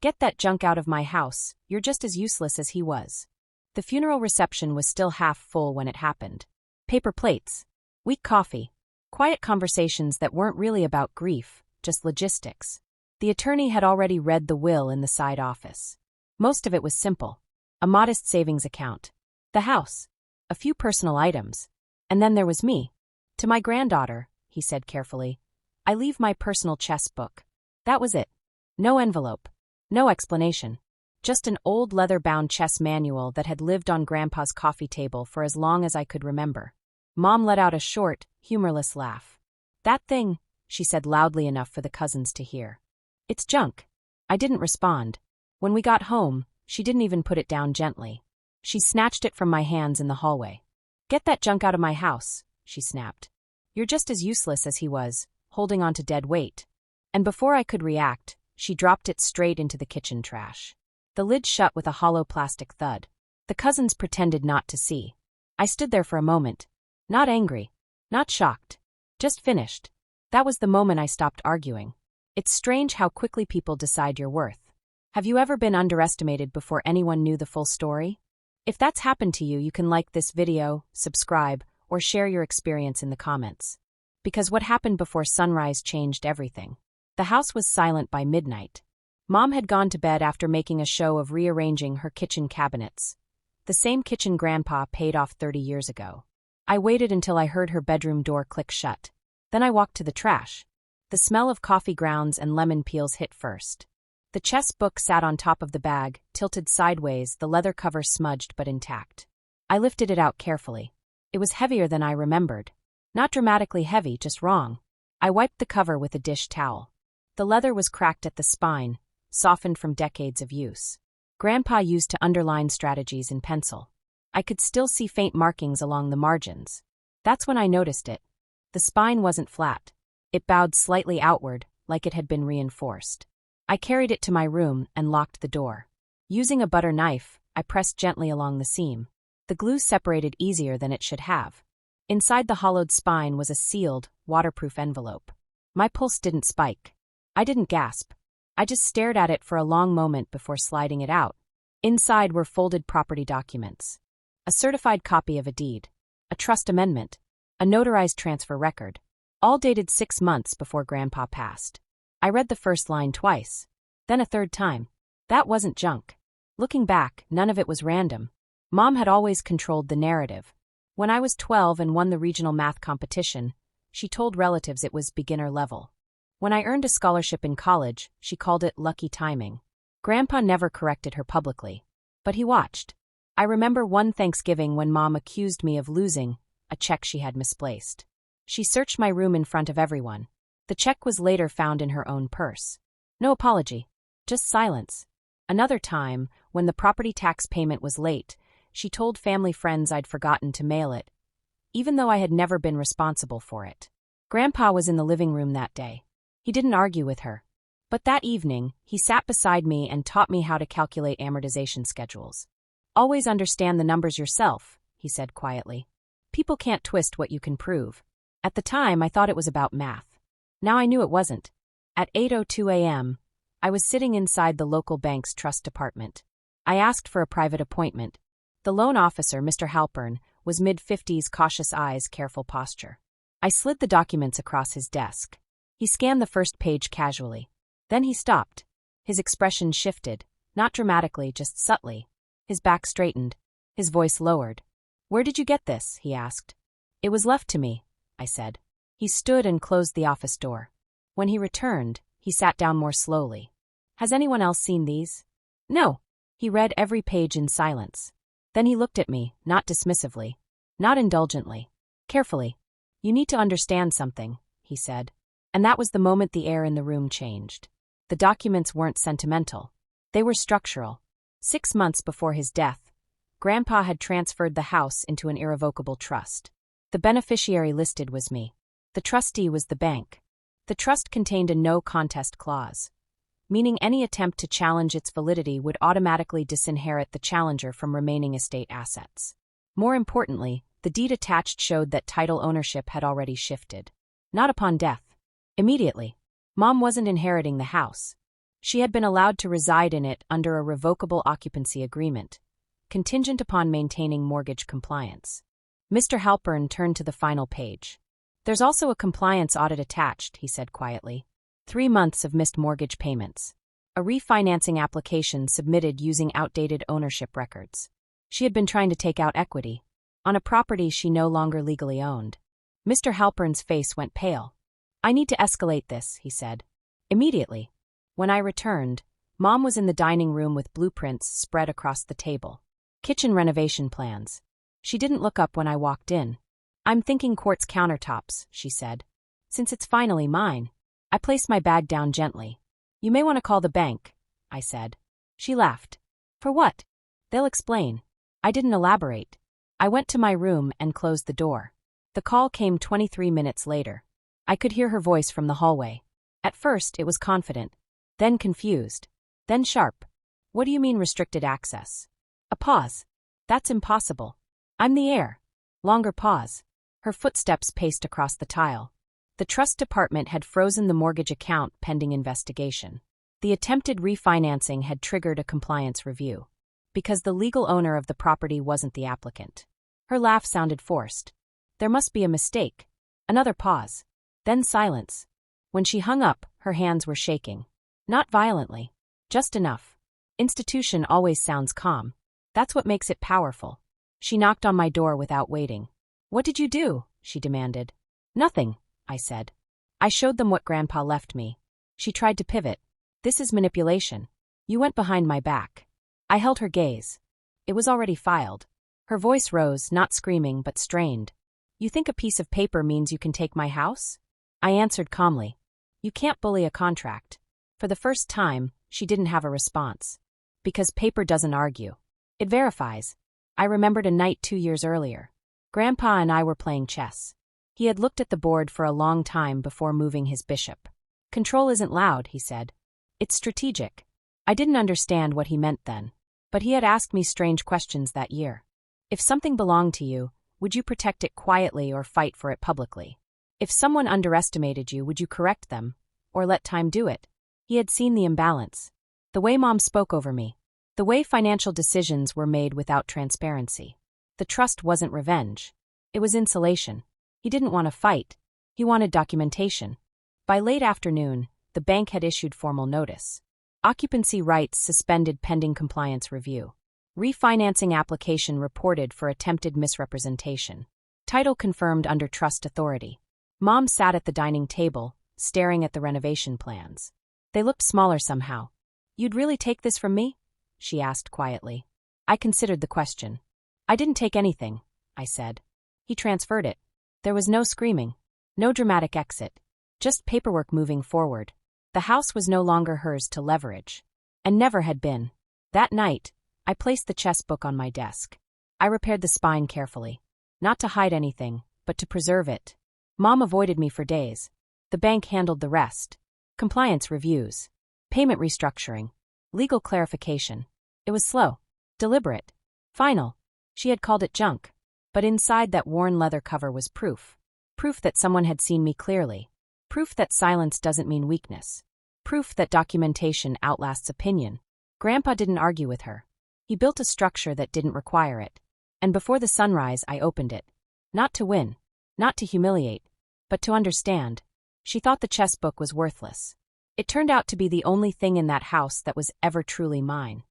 "Get that junk out of my house, you're just as useless as he was." The funeral reception was still half full when it happened. Paper plates, weak coffee, quiet conversations that weren't really about grief, just logistics. The attorney had already read the will in the side office. Most of it was simple. A modest savings account. The house. A few personal items. And then there was me. "To my granddaughter," he said carefully, "I leave my personal chess book." That was it. No envelope. No explanation. Just an old leather-bound chess manual that had lived on Grandpa's coffee table for as long as I could remember. Mom let out a short, humorless laugh. "That thing," she said loudly enough for the cousins to hear. "It's junk." I didn't respond. When we got home, she didn't even put it down gently. She snatched it from my hands in the hallway. "Get that junk out of my house," she snapped. "You're just as useless as he was, holding on to dead weight." And before I could react, she dropped it straight into the kitchen trash. The lid shut with a hollow plastic thud. The cousins pretended not to see. I stood there for a moment. Not angry. Not shocked. Just finished. That was the moment I stopped arguing. It's strange how quickly people decide your worth. Have you ever been underestimated before anyone knew the full story? If that's happened to you, you can like this video, subscribe, or share your experience in the comments. Because what happened before sunrise changed everything. The house was silent by midnight. Mom had gone to bed after making a show of rearranging her kitchen cabinets. The same kitchen Grandpa paid off 30 years ago. I waited until I heard her bedroom door click shut. Then I walked to the trash. The smell of coffee grounds and lemon peels hit first. The chess book sat on top of the bag, tilted sideways, the leather cover smudged but intact. I lifted it out carefully. It was heavier than I remembered. Not dramatically heavy, just wrong. I wiped the cover with a dish towel. The leather was cracked at the spine, softened from decades of use. Grandpa used to underline strategies in pencil. I could still see faint markings along the margins. That's when I noticed it. The spine wasn't flat. It bowed slightly outward, like it had been reinforced. I carried it to my room and locked the door. Using a butter knife, I pressed gently along the seam. The glue separated easier than it should have. Inside the hollowed spine was a sealed, waterproof envelope. My pulse didn't spike. I didn't gasp. I just stared at it for a long moment before sliding it out. Inside were folded property documents. A certified copy of a deed. A trust amendment. A notarized transfer record. All dated 6 months before Grandpa passed. I read the first line twice. Then a third time. That wasn't junk. Looking back, none of it was random. Mom had always controlled the narrative. When I was 12 and won the regional math competition, she told relatives it was beginner level. When I earned a scholarship in college, she called it lucky timing. Grandpa never corrected her publicly. But he watched. I remember one Thanksgiving when Mom accused me of losing a check she had misplaced. She searched my room in front of everyone. The check was later found in her own purse. No apology. Just silence. Another time, when the property tax payment was late, she told family friends I'd forgotten to mail it, even though I had never been responsible for it. Grandpa was in the living room that day. He didn't argue with her. But that evening, he sat beside me and taught me how to calculate amortization schedules. "Always understand the numbers yourself," he said quietly. "People can't twist what you can prove." At the time, I thought it was about math. Now I knew it wasn't. At 8:02 a.m., I was sitting inside the local bank's trust department. I asked for a private appointment. The loan officer, Mr. Halpern, was mid-50s, cautious eyes, careful posture. I slid the documents across his desk. He scanned the first page casually. Then he stopped. His expression shifted, not dramatically, just subtly. His back straightened. His voice lowered. "Where did you get this?" he asked. "It was left to me," I said. He stood and closed the office door. When he returned, he sat down more slowly. "Has anyone else seen these?" "No." He read every page in silence. Then he looked at me, not dismissively, not indulgently, carefully. "You need to understand something," he said. And that was the moment the air in the room changed. The documents weren't sentimental. They were structural. 6 months before his death, Grandpa had transferred the house into an irrevocable trust. The beneficiary listed was me. The trustee was the bank. The trust contained a no-contest clause, meaning any attempt to challenge its validity would automatically disinherit the challenger from remaining estate assets. More importantly, the deed attached showed that title ownership had already shifted. Not upon death. Immediately. Mom wasn't inheriting the house. She had been allowed to reside in it under a revocable occupancy agreement, contingent upon maintaining mortgage compliance. Mr. Halpern turned to the final page. There's also a compliance audit attached, he said quietly. 3 months of missed mortgage payments. A refinancing application submitted using outdated ownership records. She had been trying to take out equity on a property she no longer legally owned. Mr. Halpern's face went pale. I need to escalate this, he said. Immediately. When I returned, Mom was in the dining room with blueprints spread across the table. Kitchen renovation plans. She didn't look up when I walked in. I'm thinking quartz countertops, she said. Since it's finally mine. I placed my bag down gently. You may want to call the bank, I said. She laughed. For what? They'll explain. I didn't elaborate. I went to my room and closed the door. The call came 23 minutes later. I could hear her voice from the hallway. At first, it was confident, then confused, then sharp. What do you mean restricted access? A pause. That's impossible. I'm the heir. Longer pause. Her footsteps paced across the tile. The trust department had frozen the mortgage account pending investigation. The attempted refinancing had triggered a compliance review, because the legal owner of the property wasn't the applicant. Her laugh sounded forced. There must be a mistake. Another pause. Then silence. When she hung up, her hands were shaking. Not violently. Just enough. Institution always sounds calm. That's what makes it powerful. She knocked on my door without waiting. What did you do? She demanded. Nothing, I said. I showed them what Grandpa left me. She tried to pivot. This is manipulation. You went behind my back. I held her gaze. It was already filed. Her voice rose, not screaming but strained. You think a piece of paper means you can take my house? I answered calmly. You can't bully a contract. For the first time, she didn't have a response. Because paper doesn't argue. It verifies. I remembered a night 2 years earlier. Grandpa and I were playing chess. He had looked at the board for a long time before moving his bishop. Control isn't loud, he said. It's strategic. I didn't understand what he meant then. But he had asked me strange questions that year. If something belonged to you, would you protect it quietly or fight for it publicly? If someone underestimated you, would you correct them? Or let time do it? He had seen the imbalance. The way Mom spoke over me. The way financial decisions were made without transparency. The trust wasn't revenge. It was insulation. He didn't want to fight. He wanted documentation. By late afternoon, the bank had issued formal notice. Occupancy rights suspended pending compliance review. Refinancing application reported for attempted misrepresentation. Title confirmed under trust authority. Mom sat at the dining table, staring at the renovation plans. They looked smaller somehow. You'd really take this from me? She asked quietly. I considered the question. I didn't take anything, I said. He transferred it. There was no screaming. No dramatic exit. Just paperwork moving forward. The house was no longer hers to leverage. And never had been. That night, I placed the chess book on my desk. I repaired the spine carefully. Not to hide anything, but to preserve it. Mom avoided me for days. The bank handled the rest. Compliance reviews. Payment restructuring. Legal clarification. It was slow. Deliberate. Final. She had called it junk. But inside that worn leather cover was proof. Proof that someone had seen me clearly. Proof that silence doesn't mean weakness. Proof that documentation outlasts opinion. Grandpa didn't argue with her. He built a structure that didn't require it. And before the sunrise, I opened it. Not to win. Not to humiliate. But to understand. She thought the chess book was worthless. It turned out to be the only thing in that house that was ever truly mine.